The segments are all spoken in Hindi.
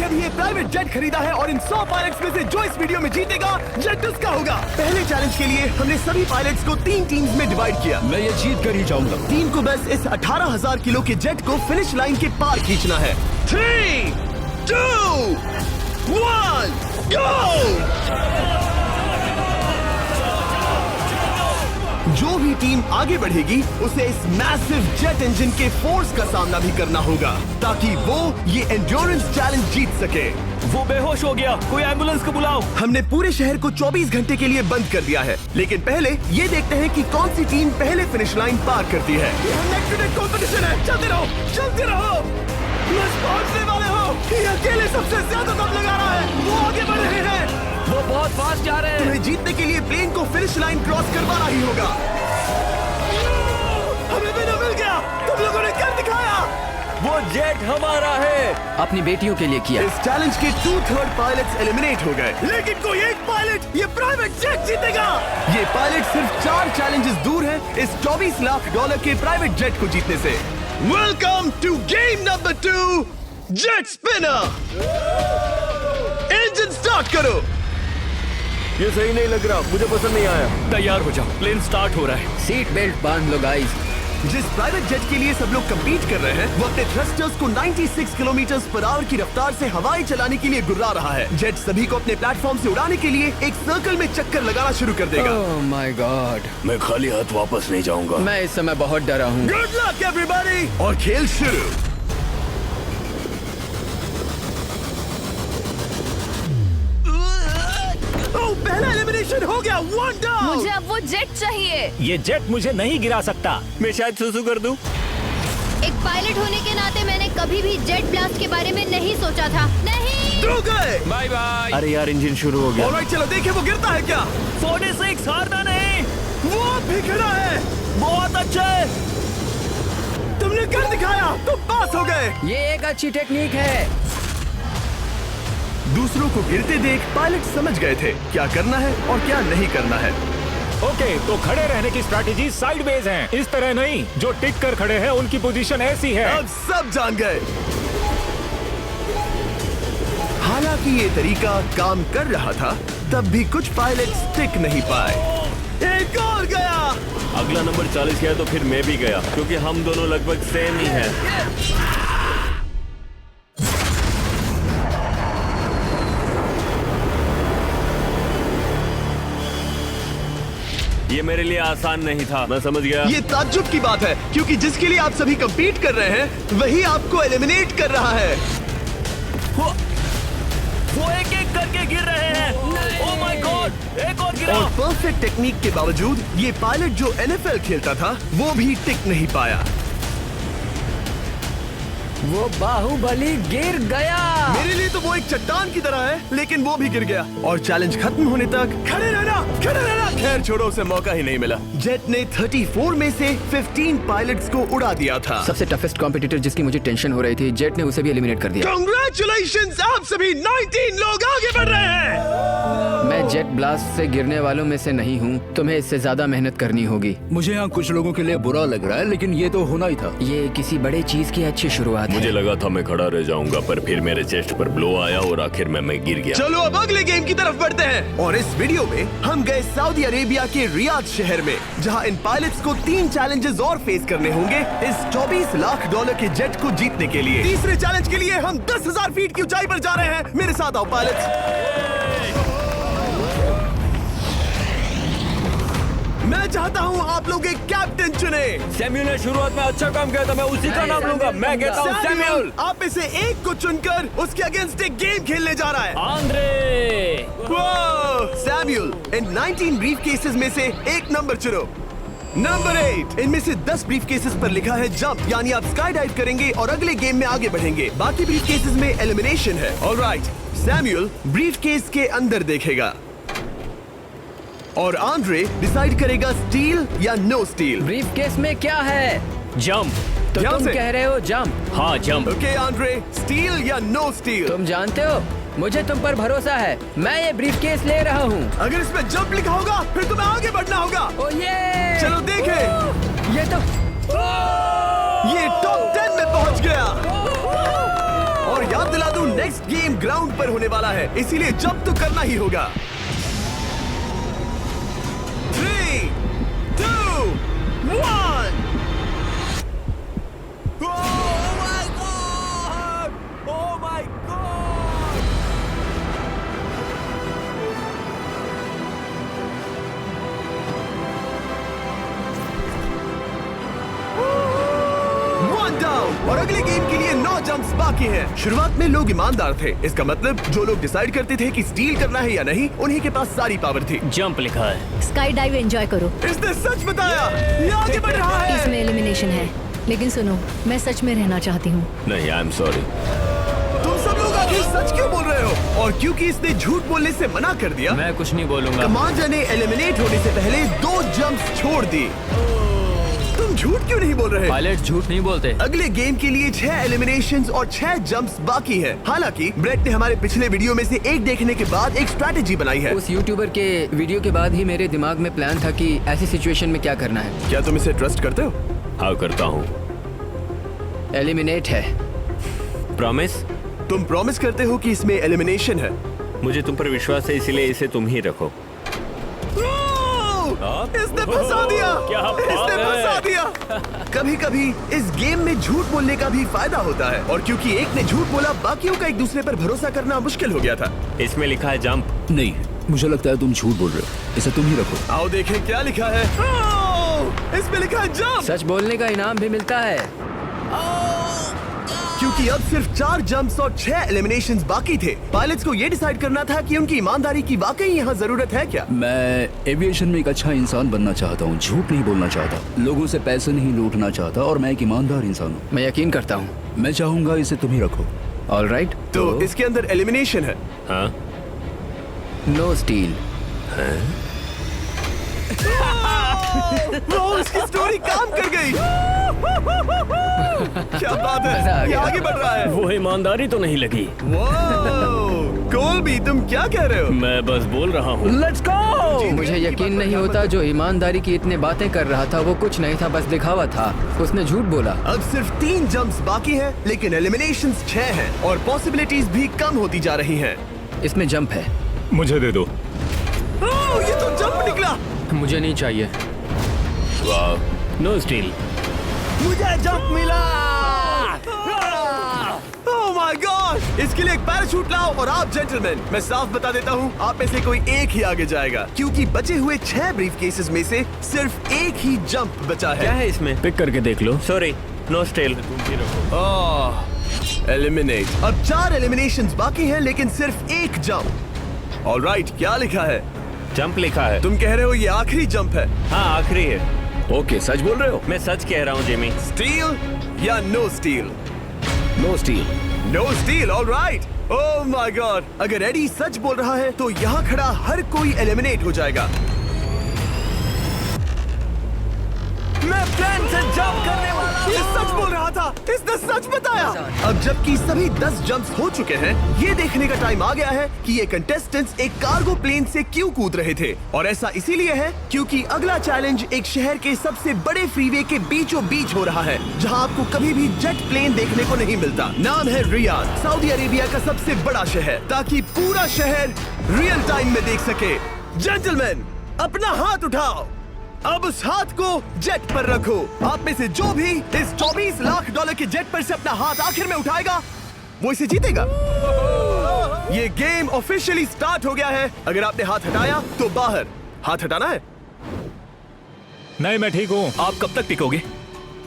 अभी ये प्राइवेट जेट खरीदा है और इन 100 पायलट्स में से जो इस वीडियो में जीतेगा जेट उसका होगा। पहले चैलेंज के लिए हमने सभी पायलट्स को 3 टीम्स में डिवाइड किया। मैं ये जीत कर ही जाऊंगा। टीम को बस इस 18,000 किलो के जेट को फिनिश लाइन के पार खींचना है। 3, 2, 1, गो! जो भी टीम आगे बढ़ेगी उसे इस मैसिव जेट इंजन के फोर्स का सामना भी करना होगा ताकि वो ये एंड्योरेंस चैलेंज जीत सके। वो बेहोश हो गया, कोई एम्बुलेंस को बुलाओ। हमने पूरे शहर को 24 घंटे के लिए बंद कर दिया है, लेकिन पहले ये देखते हैं कि कौन सी टीम पहले फिनिश लाइन पार करती है। कंपटीशन है, चलते रहो, चलते रहो। बस पहुंचने वाले हो। ये अकेले सबसे ज्यादा दम लगा रहा है, वो आगे बढ़ रहे हैं। वो बहुत फास्ट जा रहे हैं। तुम्हें जीतने के लिए प्लेन को फिनिश लाइन क्रॉस करवाना ही होगा। हमें विनर मिल गया, तुम लोगों ने कर दिखाया। वो जेट हमारा है। अपनी बेटियों के लिए किया। इस चैलेंज के 2/3 पायलट्स एलिमिनेट हो गए, लेकिन कोई एक पायलट ये प्राइवेट जेट जीतेगा। ये पायलट सिर्फ 4 चैलेंजेस दूर है इस $24 लाख के प्राइवेट जेट को जीतने से। Welcome to game number 2, jet spinner. Engine start करो। ये सही नहीं लग रहा, मुझे पसंद नहीं आया। तैयार हो जाओ, प्लेन स्टार्ट हो रहा है। सीट बेल्ट बांध लो गाइस। जिस प्राइवेट जेट के लिए सब लोग कम्पीट कर रहे हैं वो अपने थ्रस्टर्स को 96 किलोमीटर पर आवर की रफ्तार से हवाएं चलाने के लिए गुर्रा रहा है। जेट सभी को अपने प्लेटफॉर्म से उड़ाने के लिए एक सर्कल में चक्कर लगाना शुरू कर देगा। ओह माय गॉड, मैं खाली हाथ वापस नहीं जाऊंगा। मैं इस समय बहुत डरा हूँ। गुड लक एवरीबॉडी, और खेल शुरू। पहला एलिमिनेशन हो गया, 1 डाउन। मुझे अब वो जेट चाहिए। ये जेट मुझे नहीं गिरा सकता। मैं शायद सुसु कर दूं। एक पायलट होने के नाते मैंने कभी भी जेट ब्लास्ट के बारे में नहीं सोचा था। नहीं। 2 गए। Bye bye. अरे यार, इंजन शुरू हो गया। ऑलराइट, चलो देखें वो गिरता है क्या। 46, हारना नहीं। वो भी खड़ा है। बहुत अच्छे। तुमने कर दिखाया, तुम पास हो गए। ये एक अच्छी टेक्निक है। दूसरों को गिरते देख पायलट समझ गए थे क्या करना है और क्या नहीं करना है। ओके, तो खड़े रहने की स्ट्रैटेजी साइडवेज है, इस तरह नहीं। जो टिक कर खड़े हैं उनकी पोजीशन ऐसी है। अब सब जान गए। हालांकि ये तरीका काम कर रहा था, तब भी कुछ पायलट टिक नहीं पाए। एक और गया। अगला नंबर 40 गया तो फिर मैं भी गया, क्योंकि हम दोनों लगभग सेम ही हैं। ये मेरे लिए आसान नहीं था, मैं समझ गया। ये ताज्जुब की बात है, क्योंकि जिसके लिए आप सभी कंपीट कर रहे हैं वही आपको एलिमिनेट कर रहा है। वो एक एक करके गिर रहे हैं। ओह माय गॉड, एक और गिरा। और परफेक्ट टेक्निक के बावजूद ये पायलट जो NFL खेलता था वो भी टिक नहीं पाया। वो बाहुबली गिर गया। मेरे लिए तो वो एक चट्टान की तरह है, लेकिन वो भी गिर गया। और चैलेंज खत्म होने तक खड़े रहना, खड़े रहना। खैर छोड़ो, उसे मौका ही नहीं मिला। जेट ने 34 में से 15 पायलट्स को उड़ा दिया था। सबसे टफेस्ट कॉम्पिटिटर जिसकी मुझे टेंशन हो रही थी, जेट ने उसे भी एलिमिनेट कर दिया। कांग्रेचुलेशंस, आप सभी 19 लोग आगे बढ़ रहे हैं। मैं जेट ब्लास्ट से गिरने वालों में से नहीं हूँ। तुम्हें इससे ज्यादा मेहनत करनी होगी। मुझे यहाँ कुछ लोगों के लिए बुरा लग रहा है, लेकिन ये तो होना ही था। ये किसी बड़े चीज की अच्छी शुरुआत है। मुझे लगा था मैं खड़ा रह जाऊंगा, पर फिर मेरे चेस्ट पर ब्लो आया और आखिर में मैं गिर गया। चलो अब अगले गेम की तरफ बढ़ते हैं। और इस वीडियो में हम गए सऊदी अरेबिया के रियाद शहर में, जहां इन पायलट्स को 3 चैलेंजेस और फेस करने होंगे इस $24 लाख के जेट को जीतने के लिए। तीसरे चैलेंज के लिए हम 10,000 फीट की ऊंचाई पर जा रहे हैं। मेरे साथ आओ पायलट्स। मैं चाहता हूँ आप लोग एक कैप्टन चुने। सैम्यूल ने शुरुआत में अच्छा काम किया था, मैं उसी का नाम लूंगा। मैं कहता हूँ सैम्यूल। आप में से एक को चुनकर उसके अगेंस्ट एक गेम खेलने जा रहा है। आंद्रे। सैम्यूल, इन 19 ब्रीफ केसेस में से एक नंबर चुनो। नंबर 8। इनमें से 10 ब्रीफ केसेस पर लिखा है जंप, यानी आप स्काई डाइव करेंगे और अगले गेम में आगे बढ़ेंगे। बाकी ब्रीफ केसेस में एलिमिनेशन है। ऑलराइट, सैम्यूल ब्रीफ केस के अंदर देखेगा और आंद्रे डिसाइड करेगा स्टील या नो स्टील। ब्रीफ केस में क्या है? जंप। तो ध्यान तुम से। कह रहे हो जंप? हाँ, जंप। ओके आंद्रे, स्टील या नो स्टील? तुम जानते हो, मुझे तुम पर भरोसा है। मैं ये ब्रीफ केस ले रहा हूँ। अगर इसमें जंप लिखा होगा फिर तुम्हें आगे बढ़ना होगा। ओ ये चलो देखें। ये तो ये टॉप 10 में पहुंच गया। और याद दिला दूं, नेक्स्ट गेम ग्राउंड पर होने वाला है, इसीलिए जंप तो करना ही होगा। 3, 2, 1। और अगले गेम के लिए 9 जंप्स बाकी हैं। शुरुआत में लोग ईमानदार थे, इसका मतलब जो लोग डिसाइड करते थे कि स्टील करना है या नहीं, उन्हीं के पास सारी पावर थी। जंप लिखा है। स्काई डाइव एंजॉय करो। इसने सच बताया, ये आगे बढ़ रहा है। इसमें एलिमिनेशन है, लेकिन सुनो, मैं सच में रहना चाहती हूँ। नहीं, आई एम सॉरी। तुम सब लोग आखिर सच क्यों बोल रहे हो? और क्योंकि इसने झूठ बोलने से मना कर दिया, मैं कुछ नहीं बोलूंगा। कमांडर ने एलिमिनेट होने से पहले 2 जंप्स छोड़ दी। तुम झूठ क्यों नहीं बोल रहे? पायलट झूठ नहीं बोलते। अगले गेम के लिए 6 एलिमिनेशंस और 6 जंप्स बाकी हैं। हालांकि ब्रेट ने हमारे पिछले वीडियो में से एक देखने के बाद एक स्ट्रैटेजी बनाई है। उस यूट्यूबर के वीडियो के बाद ही मेरे दिमाग में प्लान था कि ऐसी सिचुएशन में क्या करना है। क्या तुम इसे ट्रस्ट करते हो? हाँ, करता हूँ। एलिमिनेट है। प्रॉमिस? तुम प्रॉमिस करते हो कि इसमें एलिमिनेशन है? मुझे तुम पर विश्वास है, इसलिए इसे तुम ही रखो। इसने फंसा दिया। क्या बात इसने है? फंसा दिया। कभी-कभी इस गेम में झूठ बोलने का भी फायदा होता है, और क्योंकि एक ने झूठ बोला, बाकियों का एक दूसरे पर भरोसा करना मुश्किल हो गया था। इसमें लिखा है जंप। नहीं, मुझे लगता है तुम झूठ बोल रहे हो। इसे तुम ही रखो। आओ देखें क्या लिखा है। इसमें लिखा है जंप। सच बोलने का इनाम भी मिलता है। क्योंकि अब सिर्फ 4 जंप्स और 6 एलिमिनेशंस बाकी थे, पायलट्स को ये डिसाइड करना था कि उनकी ईमानदारी की वाकई यहाँ जरूरत है क्या। मैं एविएशन में एक अच्छा इंसान बनना चाहता हूँ, झूठ नहीं बोलना चाहता, लोगों से पैसे नहीं लूटना चाहता, और मैं एक ईमानदार इंसान हूँ। मैं यकीन करता हूँ। मैं चाहूंगा इसे तुम ही रखो। All right. तो इसके अंदर एलिमिनेशन है। हाँ। No steal. वो इसकी स्टोरी काम कर गई। क्या बात मजा आ है, ये गया। आगे बढ़ रहा है। वो ईमानदारी तो नहीं लगी। कोलबी, तुम क्या कह रहे हो? मैं बस बोल रहा हूँ। Let's go. मुझे यकीन नहीं होता, जो ईमानदारी की इतने बातें कर रहा था वो कुछ नहीं था, बस दिखावा था। उसने झूठ बोला। अब सिर्फ 3 जंप्स बाकी हैं, लेकिन एलिमिनेशंस 6 हैं और पॉसिबिलिटीज भी कम होती जा रही हैं। इसमें जंप है। मुझे दे दो। ओह, ये तो जंप निकला। मुझे नहीं चाहिए। No steel. मुझे जंप मिला। ओह माय गॉड! इसके लिए एक पैराशूट लाओ। और आप जेंटलमैन, मैं साफ बता देता हूँ, आप में से कोई एक ही आगे जाएगा, क्योंकि बचे हुए 6 ब्रीफ केसेस में से सिर्फ एक ही जंप बचा है। क्या है इसमें? पिक करके देख लो। Sorry, no steel. एलिमिनेट। अब 4 एलिमिनेशंस बाकी हैं, लेकिन सिर्फ एक जंप। ऑलराइट, क्या लिखा है? जंप लिखा है। तुम कह रहे हो ये आखिरी जंप है? हाँ, आखिरी है। ओके, सच बोल रहे हो? मैं सच कह रहा हूँ जिमी। स्टील या no steal? No steal. No steal, all right. Oh my god! अगर एडी सच बोल रहा है तो यहाँ खड़ा हर कोई एलिमिनेट हो जाएगा। मैं प्लान से जंप करने वाला। ये सच बोल रहा था, इसने सच बताया। अब जबकि सभी 10 जंप्स हो चुके हैं, ये देखने का टाइम आ गया है कि ये कंटेस्टेंट्स एक कार्गो प्लेन से क्यों कूद रहे थे। और ऐसा इसीलिए है क्योंकि अगला चैलेंज एक शहर के सबसे बड़े फ्रीवे के बीचों बीच हो रहा है, जहां आपको कभी भी जेट प्लेन देखने को नहीं मिलता। नाम है रियाद, सऊदी अरेबिया का सबसे बड़ा शहर, ताकि पूरा शहर रियल टाइम में देख सके। जेंटलमैन, अपना हाथ उठाओ। अब उस हाथ को जेट पर रखो। आप में से जो भी इस $24 लाख के जेट पर से अपना हाथ आखिर में उठाएगा, वो इसे जीतेगा। ये गेम ऑफिशियली स्टार्ट हो गया है। अगर आपने हाथ हटाया तो बाहर। हाथ हटाना है। नहीं, मैं ठीक हूँ। आप कब तक टिकोगे?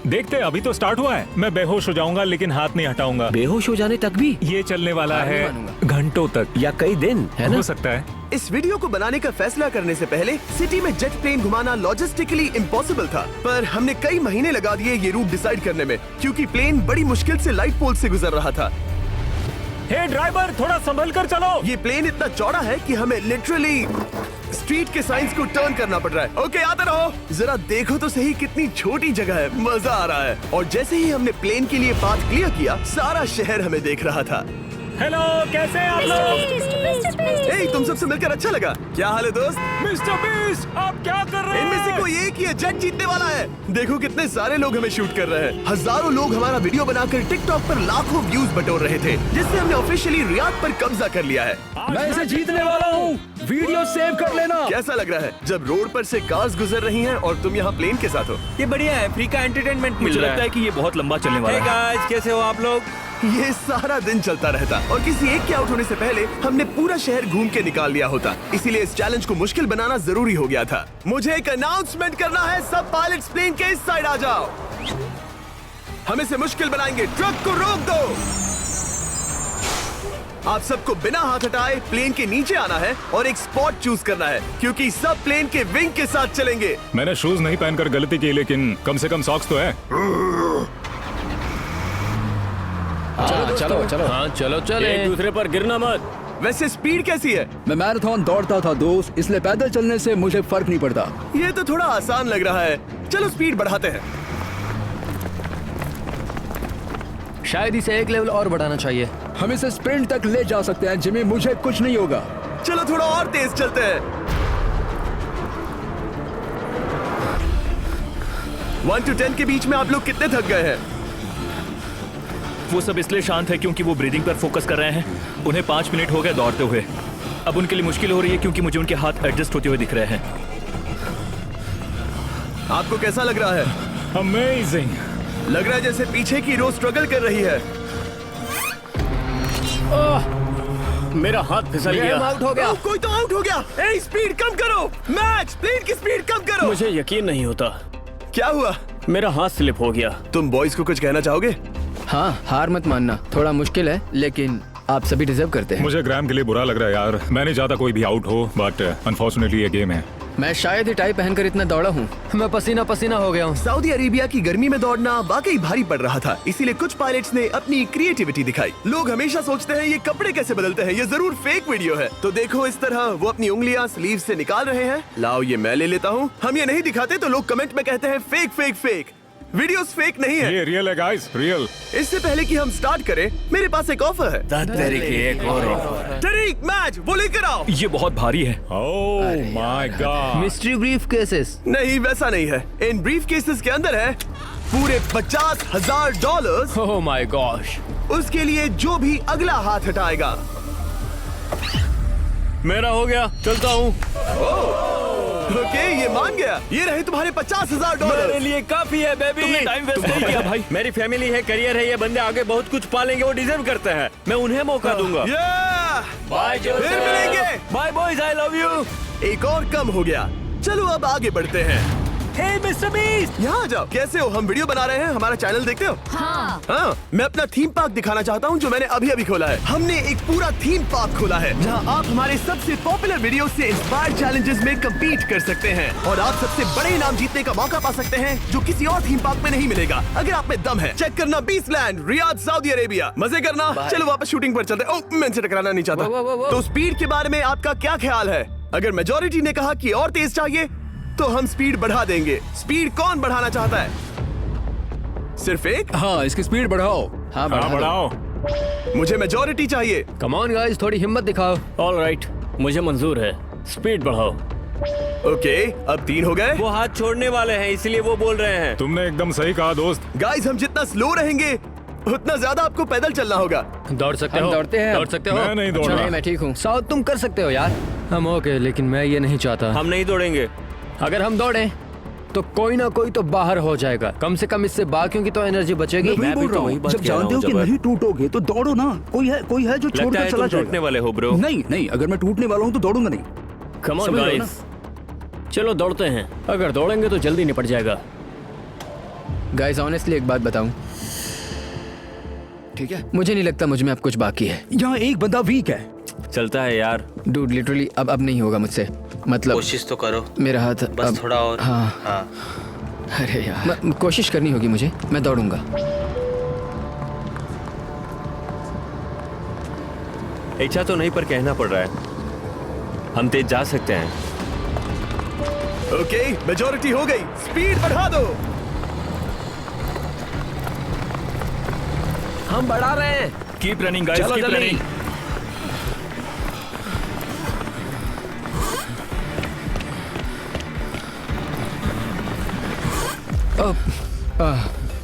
देखते, अभी तो स्टार्ट हुआ है। मैं बेहोश हो जाऊंगा, लेकिन हाथ नहीं हटाऊंगा। बेहोश हो जाने तक भी? ये चलने वाला हार नहीं है मानूंगा। घंटों तक या कई दिन, है ना? हो सकता है। इस वीडियो को बनाने का फैसला करने से पहले सिटी में जेट प्लेन घुमाना लॉजिस्टिकली इम्पॉसिबल था, पर हमने कई महीने लगा दिए ये रूट डिसाइड करने में, क्योंकि प्लेन बड़ी मुश्किल से लाइट पोल से गुजर रहा था। हे ड्राइवर, थोड़ा संभल कर चलो। ये प्लेन इतना चौड़ा है कि हमें लिटरली स्ट्रीट के साइंस को टर्न करना पड़ रहा है। ओके, आते रहो। जरा देखो तो सही कितनी छोटी जगह है, मजा आ रहा है। और जैसे ही हमने प्लेन के लिए पाथ क्लियर किया, सारा शहर हमें देख रहा था। हेलो, कैसे हैं आप लोग? हे, तुम सबसे मिलकर अच्छा लगा। क्या हाल है दोस्त? मिस्टर बीस्ट, आप क्या कर रहे इनमें से हैं? कोई एक ही है जेट जीतने वाला है। देखो कितने सारे लोग हमें शूट कर रहे हैं। हजारों लोग हमारा वीडियो बनाकर टिकटॉक पर लाखों व्यूज बटोर रहे थे, जिससे हमने ऑफिशियली रियाद पर कब्जा कर लिया है। मैं इसे जीतने वाला हूँ। वीडियो सेव कर लेना। कैसा लग रहा है जब रोड पर से कार्स गुजर रही हैं और तुम यहाँ प्लेन के साथ हो? ये बढ़िया है, फ्री का एंटरटेनमेंट मिल मुझे रहा लगता है कि ये बहुत लंबा चलने वाला है। है। गाइस, कैसे हो आप लोग? ये सारा दिन चलता रहता और किसी एक के आउट होने से पहले हमने पूरा शहर घूम के निकाल लिया होता। इसीलिए इस चैलेंज को मुश्किल बनाना जरूरी हो गया था। मुझे एक अनाउंसमेंट करना है, सब पायलट्स प्लेन के इस साइड आ जाओ। हम इसे मुश्किल बनाएंगे, ट्रक को रोक दो। आप सबको बिना हाथ हटाए प्लेन के नीचे आना है और एक स्पॉट चूज करना है, क्योंकि सब प्लेन के विंग के साथ चलेंगे। मैंने शूज नहीं पहनकर गलती की, लेकिन कम से कम सॉक्स तो है। चलो चलो। हाँ चलो चले, एक दूसरे पर गिरना मत। वैसे स्पीड कैसी है? मैं मैराथन दौड़ता था दोस्त, इसलिए पैदल चलने से मुझे फर्क नहीं पड़ता। ये तो थोड़ा आसान लग रहा है। चलो स्पीड बढ़ाते हैं। शायद इसे एक लेवल और बढ़ाना चाहिए। हम इसे स्प्रिंट तक ले जा सकते हैं जिम्मी, मुझे कुछ नहीं होगा। चलो थोड़ा और तेज चलते हैं। 1 to 10 के बीच में आप लोग कितने थक गए हैं? वो सब इसलिए शांत है क्योंकि वो ब्रीदिंग पर फोकस कर रहे हैं। उन्हें 5 मिनट हो गए दौड़ते हुए। अब उनके लिए मुश्किल हो रही है क्योंकि मुझे उनके हाथ एडजस्ट होते हुए दिख रहे हैं। आपको कैसा लग रहा है? अमेजिंग। लग रहा है जैसे पीछे की रो स्ट्रगल कर रही है। मेरा हाथ फिसल गया। आउट हो गया। ओह, कोई तो आउट हो गया। ए, स्पीड कम करो। मैक्स, प्लेन की स्पीड कम करो। मुझे यकीन नहीं होता, क्या हुआ? मेरा हाथ स्लिप हो गया। तुम बॉयज को कुछ कहना चाहोगे? हाँ, हार मत मानना। थोड़ा मुश्किल है, लेकिन आप सभी डिजर्व करते हैं। मुझे ग्राम के लिए बुरा लग रहा है यार। मैं नहीं चाहता कोई भी आउट हो, बट अनफॉर्चुनेटली ये गेम है। मैं शायद ही टाई पहनकर इतना दौड़ा हूँ। मैं पसीना पसीना हो गया हूँ। सऊदी अरेबिया की गर्मी में दौड़ना वाकई भारी पड़ रहा था, इसीलिए कुछ पायलट्स ने अपनी क्रिएटिविटी दिखाई। लोग हमेशा सोचते हैं ये कपड़े कैसे बदलते हैं, ये जरूर फेक वीडियो है। तो देखो इस तरह वो अपनी उंगलियां स्लीव से निकाल रहे हैं। लाओ ये मैं ले लेता हूँ। हम ये नहीं दिखाते तो लोग कमेंट में कहते हैं fake fake fake. Videos fake नहीं है। ये रियल है गाइस, रियल। इससे पहले कि हम स्टार्ट करें, मेरे पास एक ऑफर है। एक और तरीक मैच वो लेकर आओ। ये बहुत भारी है। ओह my God. Mystery brief cases. नहीं, वैसा नहीं है। इन ब्रीफ केसेस के अंदर है पूरे $50,000। Oh my gosh. उसके लिए जो भी अगला हाथ हटाएगा। मेरा हो गया, चलता हूँ। ओके, ये मान गया। ये रहे तुम्हारे $50,000। मेरे लिए काफी है बेबी। तुमने टाइम वेस्ट नहीं किया भाई। मेरी फैमिली है, करियर है, ये बंदे आगे बहुत कुछ पालेंगे, वो डिजर्व करते हैं। मैं उन्हें मौका दूंगा। बाय, फिर मिलेंगे। Bye boys, I love you. एक और कम हो गया। चलो अब आगे बढ़ते हैं। हे मिस्टर बीस्ट, यहाँ आ जाओ। कैसे हो? हम वीडियो बना रहे हैं, हमारा चैनल देखते हो? हाँ, मैं अपना थीम पार्क दिखाना चाहता हूँ जो मैंने अभी अभी खोला है। हमने एक पूरा थीम पार्क खोला है जहाँ आप हमारे सबसे पॉपुलर वीडियो से इंस्पायर्ड चैलेंजेस में कम्पीट कर सकते हैं और आप सबसे बड़े इनाम जीतने का मौका पा सकते हैं जो किसी और थीम पार्क में नहीं मिलेगा। अगर आप में दम है, चेक करना beast land, Riyadh, Saudi Arabia. मजे करना। चलो वापस शूटिंग पर चलते हैं। ओह, मैं इनसे टकराना नहीं चाहता। तो स्पीड के बारे में आपका क्या ख्याल है? अगर मेजोरिटी ने कहा कि और तेज चाहिए तो हम स्पीड बढ़ा देंगे। स्पीड कौन बढ़ाना चाहता है? सिर्फ एक? हाँ, इसकी स्पीड बढ़ाओ। हाँ, हाँ, बढ़ाओ। मुझे मेजोरिटी चाहिए। कम ऑन गाइस, थोड़ी हिम्मत दिखाओ। ऑलराइट, मुझे मंजूर है। स्पीड बढ़ाओ। ओके, अब 3 हो गए। वो हाथ छोड़ने वाले हैं, इसलिए वो बोल रहे हैं। तुमने एकदम सही कहा दोस्त। गाइस, हम जितना स्लो रहेंगे उतना ज्यादा आपको पैदल चलना होगा। दौड़ सकते हम हो? दौड़ते हैं। दौड़ सकते हो? मैं नहीं दौड़ अच्छा, रहा। नहीं, मैं ठीक हूँ। साउथ, तुम कर सकते हो यार। हम ओके, लेकिन मैं ये नहीं चाहता। हम नहीं दौड़ेंगे। अगर हम दौड़े तो कोई ना कोई तो बाहर हो जाएगा। कम से कम इससे बाकियों की तो एनर्जी बचेगी। मैं बोल रहा हूँ, जब जानते हो कि नहीं टूटोगे तो दौड़ो ना। कोई है जो लगता छोड़कर है चला तुम टूटने जाएगा। वाले हो ब्रो। नहीं नहीं, अगर मैं टूटने वाला हूँ तो दौड़ूंगा नहीं। कम ऑन समझ रहे हो गाइस, चलो दौड़ते हैं। अगर दौड़ेंगे तो जल्दी निपट जाएगा। गाइस, ऑनेस्टली एक बात बताऊं, ठीक है, मुझे नहीं लगता मुझ में अब कुछ बाकी है। यहाँ एक बंदा वीक है। चलता है यार। डूड, लिटरली अब नहीं होगा मुझसे। मतलब कोशिश तो करो, मेरा हाथ बस अब, थोड़ा और। हाँ। अरे यार, कोशिश करनी होगी मुझे। मैं दौड़ूंगा। इच्छा तो नहीं, पर कहना पड़ रहा है। हम तेज जा सकते हैं। ओके, मेजोरिटी हो गई। स्पीड बढ़ा दो। हम बढ़ा रहे हैं। कीप रनिंग गाइस, चलो कीप जल्दी। रनिंग।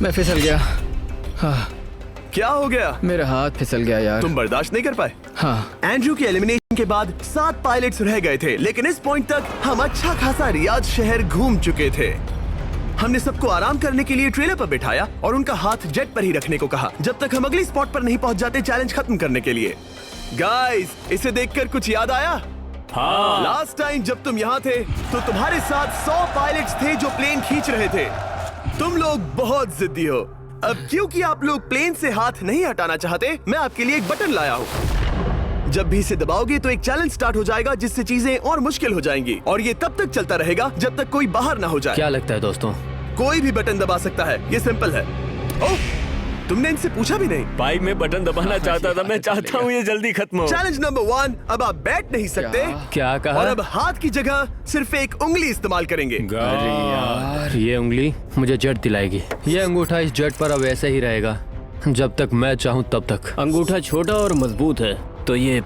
मैं फिसल गया। हाँ, क्या हो गया? मेरा हाथ फिसल गया यार। तुम बर्दाश्त नहीं कर पाए? हाँ, एंड्रू के एलिमिनेशन के बाद 7 पायलट्स रह गए थे, लेकिन इस पॉइंट तक हम अच्छा खासा रियाद शहर घूम चुके थे। हमने सबको आराम करने के लिए ट्रेलर पर बिठाया और उनका हाथ जेट पर ही रखने को कहा जब तक हम अगली स्पॉट पर नहीं पहुंच जाते चैलेंज खत्म करने के लिए। गाइस, इसे देखकर कुछ याद आया? हाँ। लास्ट टाइम जब तुम यहाँ थे तो तुम्हारे साथ 100 पायलट्स थे जो प्लेन खींच रहे थे। तुम लोग बहुत जिद्दी हो। अब क्योंकि आप लोग प्लेन से हाथ नहीं हटाना चाहते, मैं आपके लिए एक बटन लाया हूँ। जब भी इसे दबाओगे तो एक चैलेंज स्टार्ट हो जाएगा जिससे चीजें और मुश्किल हो जाएंगी और ये तब तक चलता रहेगा जब तक कोई बाहर ना हो जाए। क्या लगता है दोस्तों? कोई भी बटन दबा सकता है, ये सिंपल है। ओह, तुमने इनसे पूछा भी नहीं। भाई मैं बटन दबाना चाहता था, मैं चाहता हूँ ये जल्दी खत्म हो। चैलेंज नंबर 1, अब आप बैठ नहीं सकते। क्या कहा? और अब हाथ की जगह सिर्फ एक उंगली इस्तेमाल करेंगे। अरे यार, ये उंगली मुझे जट दिलाएगी। ये अंगूठा इस जट पर अब ऐसे ही रहेगा जब तक मैं चाहूँ तब तक। अंगूठा छोटा और मजबूत है तो ये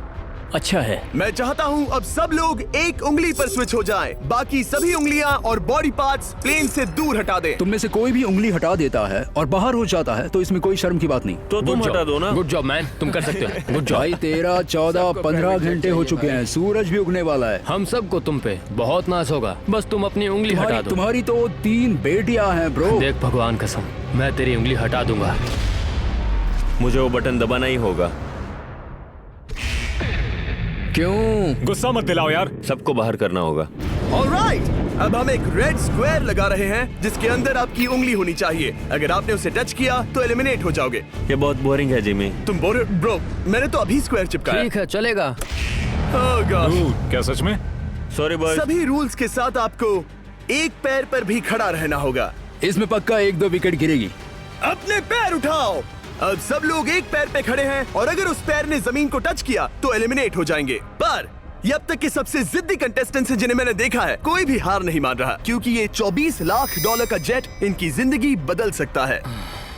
अच्छा है। मैं चाहता हूँ अब सब लोग एक उंगली पर स्विच हो जाएं। बाकी सभी उंगलियां और बॉडी पार्ट्स प्लेन से दूर हटा दें। तुम में से कोई भी उंगली हटा देता है और बाहर हो जाता है तो इसमें कोई शर्म की बात नहीं। तो तुम हटा दो ना। गुड जॉब मैन, तुम कर सकते हो। Good job. भाई 13, 14, 15 घंटे हो चुके हैं, सूरज भी उगने वाला है। हम सबको तुम पे बहुत नाज होगा, बस तुम अपनी उंगली हटा दो। तुम्हारी तो 3 बेटियां हैं ब्रो। देख भगवान कसम, मैं तेरी उंगली हटा दूंगा। मुझे वो बटन दबाना ही होगा। क्यों? गुस्सा मत दिलाओ यार। सबको बाहर करना होगा। ऑलराइट, अब हम एक रेड स्क्वायर लगा रहे हैं जिसके अंदर आपकी उंगली होनी चाहिए। अगर आपने उसे टच किया तो एलिमिनेट हो जाओगे। ये बहुत बोरिंग है जिमी। तुम बोल रहे ब्रो, मैंने तो अभी स्क्वायर चिपकाया। ठीक है, चलेगा। Oh gosh। क्या सच में? Sorry boys. सभी रूल्स के साथ आपको एक पैर पर भी खड़ा रहना होगा। इसमें पक्का 1-2 विकेट गिरेगी। अपने पैर उठाओ। अब सब लोग एक पैर पे खड़े हैं और अगर उस पैर ने जमीन को टच किया तो एलिमिनेट हो जाएंगे। पर ये अब तक के सबसे जिद्दी कंटेस्टेंट्स हैं जिन्हें मैंने देखा है। कोई भी हार नहीं मान रहा क्योंकि ये $24 लाख का जेट इनकी जिंदगी बदल सकता है।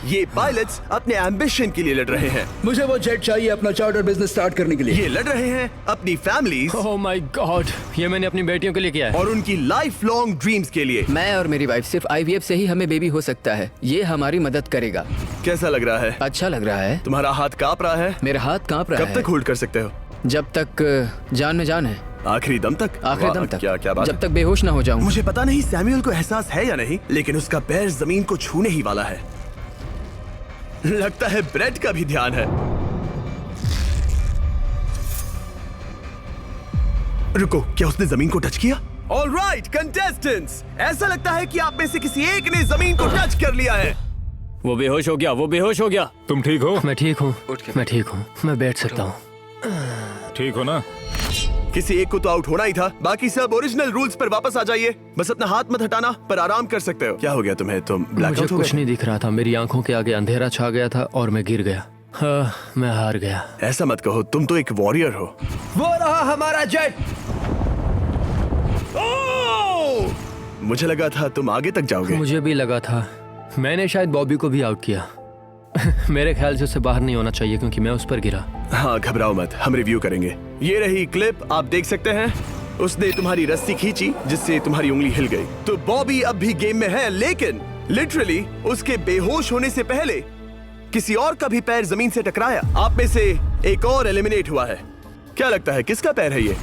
ये पायलट्स अपने एम्बिशन के लिए लड़ रहे हैं। मुझे वो जेट चाहिए अपना चार्टर बिजनेस स्टार्ट करने के लिए। ये लड़ रहे हैं अपनी फैमिलीज ओह माय गॉड, ये मैंने अपनी बेटियों के लिए किया है। और उनकी लाइफ लॉन्ग ड्रीम्स के लिए। मैं और मेरी वाइफ सिर्फ IVF से ही हमें बेबी हो सकता है। ये हमारी मदद करेगा। कैसा लग रहा है? अच्छा लग रहा है। तुम्हारा हाथ कांप रहा है? मेरा हाथ कांप रहा कब है। तक होल्ड कर सकते हो? जब तक जान में जान है। आखिरी दम तक? आखिरी वाह, दम तक। क्या बात जब है। तक बेहोश ना हो जाऊं। मुझे पता नहीं सैमुअल को एहसास है या नहीं, लेकिन उसका पैर जमीन को छूने ही वाला है। लगता है ब्रेड का भी ध्यान है। रुको, क्या उसने जमीन को टच किया? ऑलराइट कंटेस्टेंट्स, ऐसा लगता है कि आप में से किसी एक ने जमीन को टच कर लिया है। वो बेहोश हो गया, वो बेहोश हो गया। तुम ठीक हो? मैं ठीक हूँ, मैं ठीक हूँ, मैं बैठ सकता हूँ। ठीक हो ना? किसी एक को तो आउट होना ही था। बाकी सब ओरिजिनल रूल्स पर वापस आ जाइए। बस अपना हाथ मत हटाना, पर आराम कर सकते हो। क्या हो गया तुम्हें? तुम मुझे ब्लैकआउट हो कुछ गए? नहीं दिख रहा था। मेरी आंखों के आगे अंधेरा छा गया था और मैं गिर गया। हाँ, मैं हार गया। ऐसा मत कहो, तुम तो एक वॉरियर हो। वो रहा हमारा जेट। मुझे लगा था तुम आगे तक जाओगे। मुझे भी लगा था। मैंने शायद बॉबी को भी आउट किया। मेरे ख्याल से उसे बाहर नहीं होना चाहिए क्योंकि मैं उस पर गिरा। हाँ, घबराओ मत, हम रिव्यू करेंगे। ये रही क्लिप, आप देख सकते हैं। उसने तुम्हारी रस्सी खींची जिससे तुम्हारी उंगली हिल गई। तो बॉबी अब भी गेम में है, लेकिन लिटरली उसके बेहोश होने से पहले किसी और का भी पैर जमीन से टकराया। आप में से एक और एलिमिनेट हुआ है। क्या लगता है किसका पैर है ये?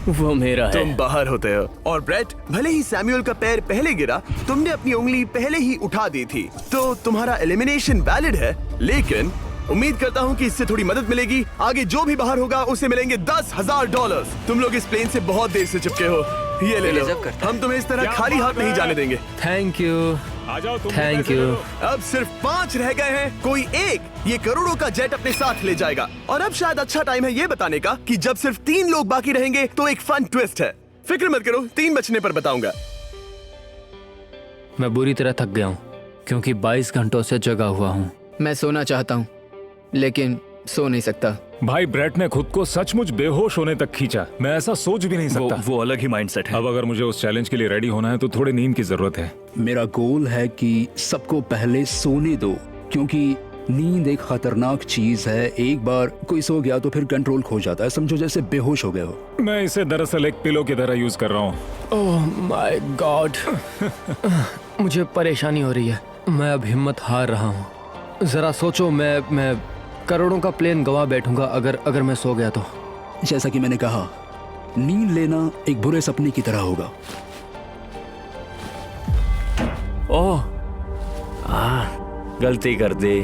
वो मेरा है। तुम बाहर होते हो। और ब्रेट, भले ही सैमुअल का पैर पहले गिरा, तुमने अपनी उंगली पहले ही उठा दी थी, तो तुम्हारा एलिमिनेशन वैलिड है। लेकिन उम्मीद करता हूँ कि इससे थोड़ी मदद मिलेगी। आगे जो भी बाहर होगा उसे मिलेंगे $10,000। तुम लोग इस प्लेन से बहुत देर से चिपके हो। ये ले लो, हम तुम्हें इस तरह खाली हाथ नहीं जाने देंगे। थैंक यू, आ जाओ तुम। Thank you. अब सिर्फ 5 रह गए हैं। कोई एक ये करोड़ों का जेट अपने साथ ले जाएगा। और अब शायद अच्छा टाइम है ये बताने का कि जब सिर्फ 3 लोग बाकी रहेंगे तो एक फन ट्विस्ट है। फिक्र मत करो, 3 बचने पर बताऊंगा। मैं बुरी तरह थक गया हूँ क्योंकि 22 घंटों से जगा हुआ हूँ। मैं सोना चाहता हूँ लेकिन सो नहीं सकता। भाई ब्रेट ने खुद को सचमुच बेहोश होने तक खींचा। मैं ऐसा सोच भी नहीं सकता। वो अलग ही माइंडसेट है। अब अगर मुझे उस चैलेंज के लिए रेडी होना है तो थोड़ी नींद की जरूरत है। मेरा गोल है कि सबको पहले सोने दो, क्योंकि नींद एक खतरनाक चीज है। एक बार कोई सो गया तो फिर कंट्रोल खो जाता है, समझो जैसे बेहोश हो गए हो। मैं इसे दरअसल एक पिलो की तरह यूज कर रहा हूँ। ओह माय गॉड, मुझे परेशानी हो रही है। मैं अब हिम्मत हार रहा हूँ। जरा सोचो, मैं करोड़ों का प्लेन गवा बैठूंगा अगर मैं सो गया तो। जैसा कि मैंने कहा, नींद लेना एक बुरे सपने की तरह होगा। ओह, गलती कर दी।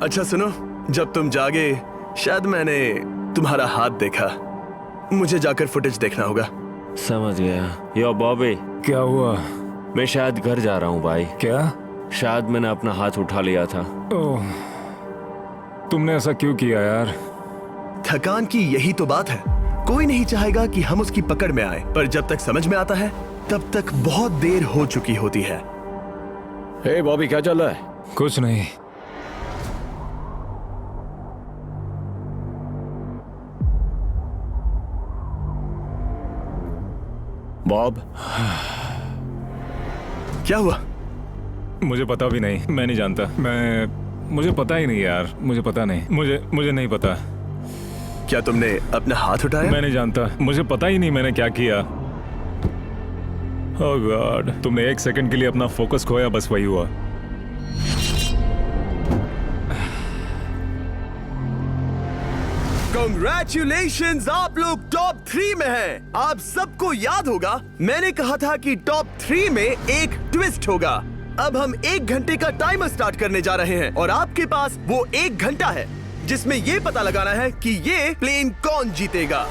अच्छा सुनो, जब तुम जागे शायद मैंने तुम्हारा हाथ देखा। मुझे जाकर फुटेज देखना होगा। समझ गया। यो बॉबी, क्या हुआ? मैं शायद घर जा रहा हूँ भाई। क्या? शायद मैंने अपना हाथ उठा लिया था। ओह, तुमने ऐसा क्यों किया यार? थकान की यही तो बात है। कोई नहीं चाहेगा कि हम उसकी पकड़ में आए, पर जब तक समझ में आता है तब तक बहुत देर हो चुकी होती है। हे बॉबी, क्या चल रहा है? कुछ नहीं। बॉब, क्या हुआ? मुझे पता भी नहीं, मैं नहीं जानता। मुझे पता ही नहीं यार, मुझे पता नहीं। मुझे नहीं पता। क्या तुमने अपना हाथ उठाया? मैं नहीं जानता, मुझे पता ही नहीं मैंने क्या किया। ओह गॉड, तुमने एक सेकंड के लिए अपना फोकस खोया, बस वही हुआ। Congratulations, आप लोग टॉप 3 में हैं। आप सबको याद होगा मैंने कहा था कि टॉप 3 में एक ट्विस्ट होगा। अब हम 1 घंटे का टाइमर स्टार्ट करने जा रहे हैं और आपके पास वो 1 घंटा है जिसमें ये पता लगाना है कि ये प्लेन कौन जीतेगा।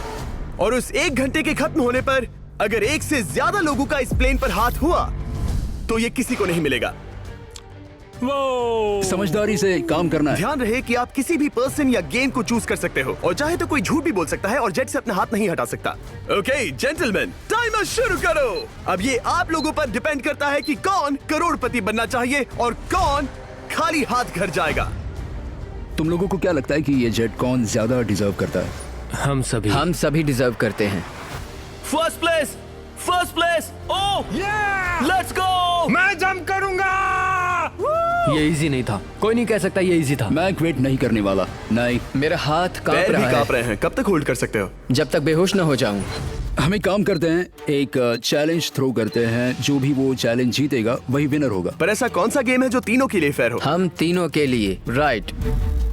और उस 1 घंटे के खत्म होने पर अगर एक से ज्यादा लोगों का इस प्लेन पर हाथ हुआ तो ये किसी को नहीं मिलेगा। समझदारी से काम करना है। ध्यान रहे कि आप किसी भी पर्सन या गेम को चूज कर सकते हो और चाहे तो कोई झूठ भी बोल सकता है और जेट से अपना हाथ नहीं हटा सकता। ओके जेंटलमैन, टाइमर शुरू करो। अब ये आप लोगों पर डिपेंड करता है कि कौन करोड़पति बनना चाहिए और कौन खाली हाथ घर जाएगा। तुम लोगों को क्या लगता है कि ये जेट कौन ज्यादा डिजर्व करता है? हम सभी डिजर्व करते हैं। First place. Oh let's go. मैं जंप करूंगा। ये इजी नहीं था, कोई नहीं कह सकता ये इजी था। मैं क्विट नहीं करने वाला। नहीं, मेरा हाथ कांप पैर भी रहा कांप है रहे हैं। कब तक होल्ड कर सकते हो? जब तक बेहोश न हो जाऊं। हम एक काम करते हैं, एक चैलेंज थ्रो करते हैं। जो भी वो चैलेंज जीतेगा वही विनर होगा। पर ऐसा कौन सा गेम है जो तीनों के लिए फेयर हो? हम तीनों के लिए, राइट।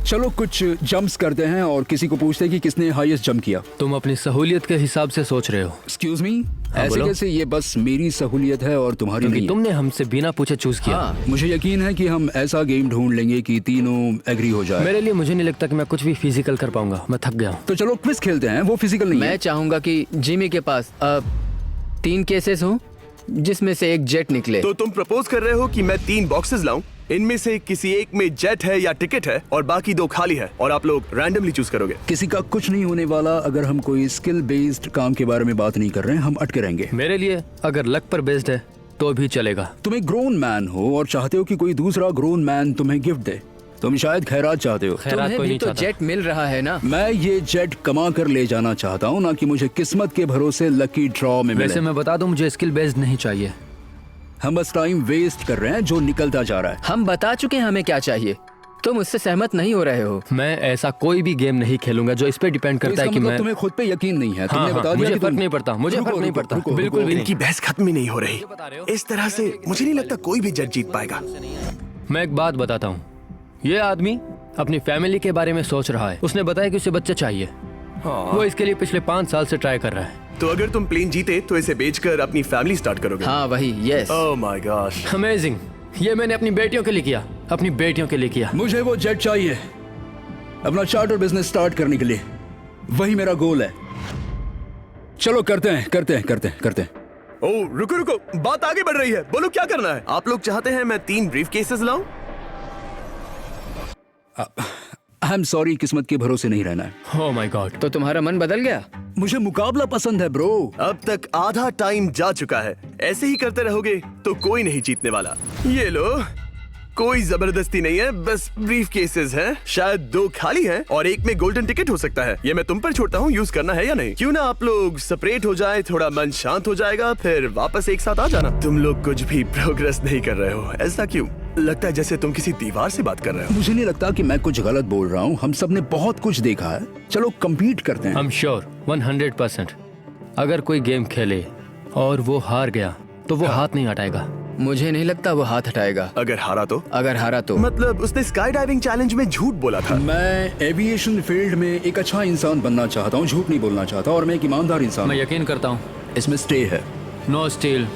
चलो कुछ जंप्स करते हैं और किसी को पूछते हैं कि किसने हाईएस्ट जंप किया। तुम अपनी सहूलियत के हिसाब से सोच रहे हो। एक्सक्यूज मी, ऐसे बोलो। कैसे? ये बस मेरी सहूलियत है और तुम्हारी क्योंकि नहीं। तुमने हमसे बिना पूछे चूज किया। हाँ, मुझे यकीन है कि हम ऐसा गेम ढूंढ लेंगे कि तीनों एग्री हो जाए। मेरे लिए मुझे नहीं लगता कि मैं कुछ भी फिजिकल कर पाऊंगा, मैं थक गया हूँ। तो चलो क्विज खेलते हैं, वो फिजिकल नहीं मैं है। चाहूंगा कि जिमी के पास अब 3 केसेस हो जिसमें से एक जेट निकले। तो तुम प्रपोज कर रहे हो कि मैं 3 बॉक्सेस लाऊं, इनमें से किसी एक में जेट है या टिकट है और बाकी 2 खाली है और आप लोग रैंडमली चूज करोगे। किसी का कुछ नहीं होने वाला। अगर हम कोई स्किल बेस्ड काम के बारे में बात नहीं कर रहे हैं, हम अटके रहेंगे। मेरे लिए अगर लक पर बेस्ड है तो भी चलेगा। तुम एक ग्रोन मैन हो और चाहते हो कि कोई दूसरा ग्रोन मैन तुम्हें गिफ्ट दे। तुम शायद खैरात चाहते हो। खैरात तुम्हें कोई भी नहीं तो चाहता। जेट मिल रहा है ना। मैं ये जेट कमा कर ले जाना चाहता हूँ, ना कि मुझे किस्मत के भरोसे लकी ड्रॉ में वैसे मिले। मैं बता दूं, मुझे स्किल बेस्ड नहीं चाहिए। हम बस टाइम वेस्ट कर रहे हैं जो निकलता जा रहा है। हम बता चुके हैं हमें क्या चाहिए। तुम उससे सहमत नहीं हो रहे हो। मैं ऐसा कोई भी गेम नहीं खेलूंगा जो इस पे डिपेंड तो करता है इसका कि मतलब मैं तुम्हें खुद पे यकीन नहीं है। तुमने हाँ, बता दिया मुझे कि फर्क तुम- नहीं पड़ता, मुझे रुको, फर्क नहीं रुको, पड़ता, रुको, बिल्कुल रुको, भी नहीं। इनकी बहस खत्म ही नहीं हो रही। इस तरह से मुझे नहीं लगता कोई भी जज जीत पाएगा। मैं एक बात बताता हूँ, ये आदमी अपनी फैमिली के बारे में सोच रहा है। उसने बताया कि उसे बच्चा चाहिए। वो इसके लिए पिछले 5 साल से ट्राई कर रहा है। तो अगर तुम प्लेन जीते तो इसे बेचकर अपनी फैमिली स्टार्ट करोगे? हाँ वही, yes. Oh my gosh, amazing. ये मैंने अपनी बेटियों के लिए किया, अपनी बेटियों के लिए किया। मुझे वो जेट चाहिए अपना चार्टर बिजनेस स्टार्ट करने के लिए। वही मेरा गोल है। चलो करते हैं। ओह रुको, बात आगे बढ़ रही है। बोलो क्या करना है? आप लोग चाहते हैं मैं 3 ब्रीफ केसेस लाऊं? आई एम सॉरी, किस्मत के भरोसे नहीं रहना है। ओह माय गॉड। तो तुम्हारा मन बदल गया? मुझे मुकाबला पसंद है ब्रो। अब तक आधा टाइम जा चुका है। ऐसे ही करते रहोगे तो कोई नहीं जीतने वाला। ये लो, कोई जबरदस्ती नहीं है, बस ब्रीफ केसेस हैं। शायद 2 खाली हैं और एक में गोल्डन टिकट हो सकता है। ये मैं तुम पर छोड़ता हूँ, यूज करना है या नहीं। क्यों ना आप लोग सेपरेट हो जाए, थोड़ा मन शांत हो जाएगा, फिर वापस एक साथ आ जाना। तुम लोग कुछ भी प्रोग्रेस नहीं कर रहे हो, ऐसा क्यों? लगता है जैसे तुम किसी दीवार से बात कर रहे हो। मुझे नहीं लगता कि मैं कुछ गलत बोल रहा हूँ। हम सब ने बहुत कुछ देखा है। चलो कम्पीट करते हैं। I'm sure 100%। अगर कोई गेम खेले और वो हार गया तो वो हाथ नहीं हटाएगा। मुझे नहीं लगता वो हाथ हटाएगा। अगर हारा तो? अगर हारा तो मतलब उसने स्काई डाइविंग चैलेंज में झूठ बोला था। मैं एविएशन फील्ड में एक अच्छा इंसान बनना चाहता हूँ, झूठ नहीं बोलना चाहता, और मैं एक ईमानदार इंसान मैं हूँ। यकीन करता हूँ। इसमें स्टे है। No steal.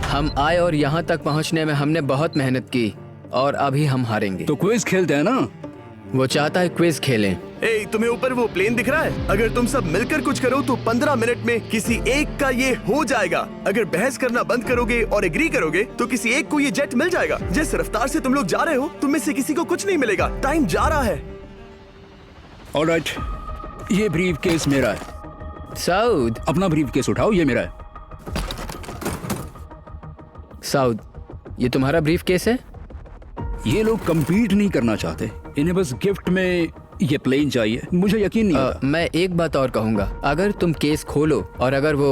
हम आए और यहाँ तक पहुँचने में हमने बहुत मेहनत की और अभी हम हारेंगे। तो क्विज खेलते हैं ना? वो चाहता है क्विज खेलें। ए, तुम्हें ऊपर वो प्लेन दिख रहा है? अगर तुम सब मिलकर कुछ करो तो 15 मिनट में किसी एक का ये हो जाएगा। अगर बहस करना बंद करोगे और एग्री करोगे तो किसी एक को ये जेट मिल जाएगा। जिस रफ्तार से तुम लोग जा रहे हो, तुम में से किसी को कुछ नहीं मिलेगा। टाइम जा रहा है। ऑलराइट, ये ब्रीफ केस मेरा है। साउद, अपना ब्रीफ केस उठाओ, ये मेरा है। साउद, ये तुम्हारा ब्रीफ केस है? ये लोग compete नहीं करना चाहते, इन्हें बस गिफ्ट में ये प्लेन चाहिए। मुझे यकीन नहीं होता। मैं एक बात और कहूंगा, अगर तुम केस खोलो और अगर वो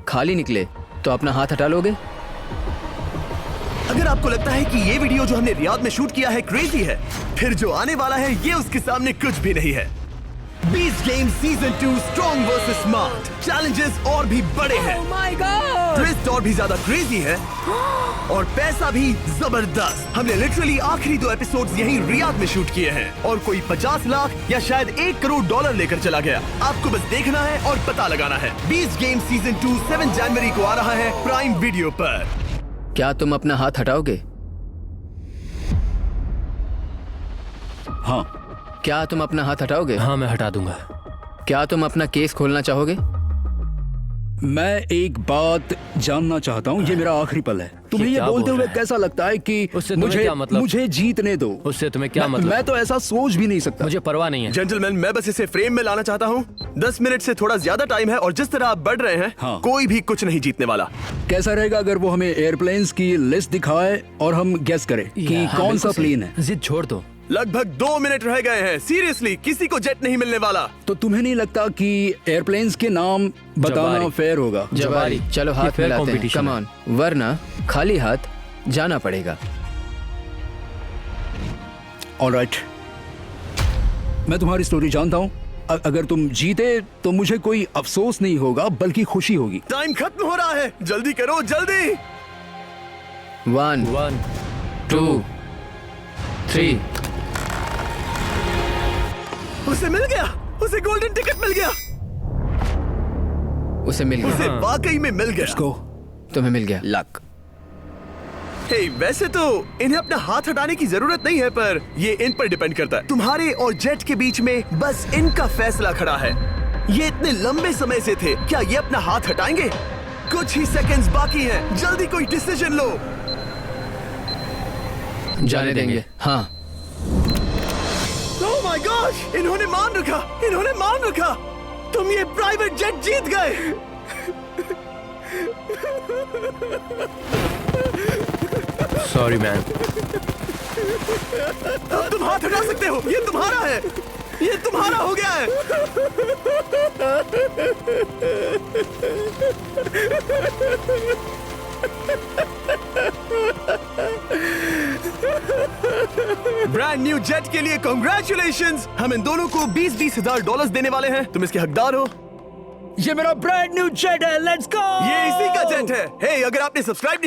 खाली निकले तो अपना हाथ हटा लोगे? अगर आपको लगता है कि ये वीडियो जो हमने रियाद में शूट किया है क्रेजी है, फिर जो आने वाला है ये उसके सामने कुछ भी नहीं है। Beast game season 2 strong versus smart. Challenges और भी बड़े हैं। ट्विस्ट और भी ज्यादा क्रेजी है और पैसा भी जबरदस्त। हमने लिटरली आखिरी 2 एपिसोड्स यहीं रियाद में शूट किए हैं और कोई 50 लाख या शायद $1 करोड़ लेकर चला गया। आपको बस देखना है और पता लगाना है। बीस्ट गेम सीजन 2 7 जनवरी को आ रहा है प्राइम वीडियो पर। क्या तुम अपना हाथ हटाओगे? हाँ। क्या तुम अपना हाथ हटाओगे? हाँ, मैं हटा दूंगा। क्या तुम अपना केस खोलना चाहोगे? मैं एक बात जानना चाहता हूँ, ये मेरा आखिरी पल है। तुम्हें ये क्या बोलते बोल हुए रहा है? कैसा लगता है कि उससे तुम्हें मुझे क्या मतलब? मुझे जीतने दो? उससे तुम्हें क्या मतलब? मैं तो ऐसा सोच भी नहीं सकता। मुझे परवाह नहीं है। जेंटलमैन, मैं बस इसे फ्रेम में लाना चाहता हूँ। 10 मिनट से थोड़ा ज्यादा टाइम है और जिस तरह आप बढ़ रहे हैं, हाँ। कोई भी कुछ नहीं जीतने वाला। कैसा रहेगा अगर वो हमें एयरप्लेन्स की लिस्ट दिखाए और हम गेस करें कि हाँ, कौन बिल्कुल सा सही। प्लेन है? जिद छोड़ दो। लगभग 2 मिनट रह गए हैं। सीरियसली, किसी को जेट नहीं मिलने वाला। तो तुम्हें नहीं लगता कि एयरप्लेन्स के नाम बताना जवारी। फेयर होगा? जवारी। चलो ये हाथ fair मिलाते हैं। competition कम है। ऑन, वरना खाली हाथ जाना पड़ेगा। ऑलराइट, मैं तुम्हारी स्टोरी जानता हूँ। अगर तुम जीते तो मुझे कोई अफसोस नहीं होगा बल्कि खुशी होगी। टाइम खत्म हो रहा है, जल्दी करो, जल्दी। 1 1 2 3। उसे मिल गया, उसे गोल्डन टिकट मिल गया। उसे मिल गया। उसे वाकई में मिल गया। इसको तुम्हें मिल गया। लक। हे, वैसे तो इन्हें अपना हाथ हटाने की जरूरत नहीं है, पर ये इन पर डिपेंड करता है। तुम्हारे और जेट के बीच में बस इनका फैसला खड़ा है। ये इतने लंबे समय से थे, क्या ये अपना हाथ हटाएंगे? कुछ ही सेकंड्स बाकी हैं, जल्दी कोई डिसीजन लो। जाने देंगे। हाँ। ओह माय गॉश, इन्होंने मान रखा, इन्होंने मान रखा। तुम ये प्राइवेट जेट जीत गए। Sorry man. अब तुम हाथ हटा सकते हो, ये तुम्हारा है, ये तुम्हारा हो गया है। ब्रांड न्यू जेट के लिए कांग्रेचुलेशंस। हम इन दोनों को $20,000 $20,000 देने वाले हैं। तुम इसके हकदार हो। ये मेरा ब्रांड न्यू जेट है, लेट्स गो। ये इसी का जेट है। हे, अगर आपने सब्सक्राइब नहीं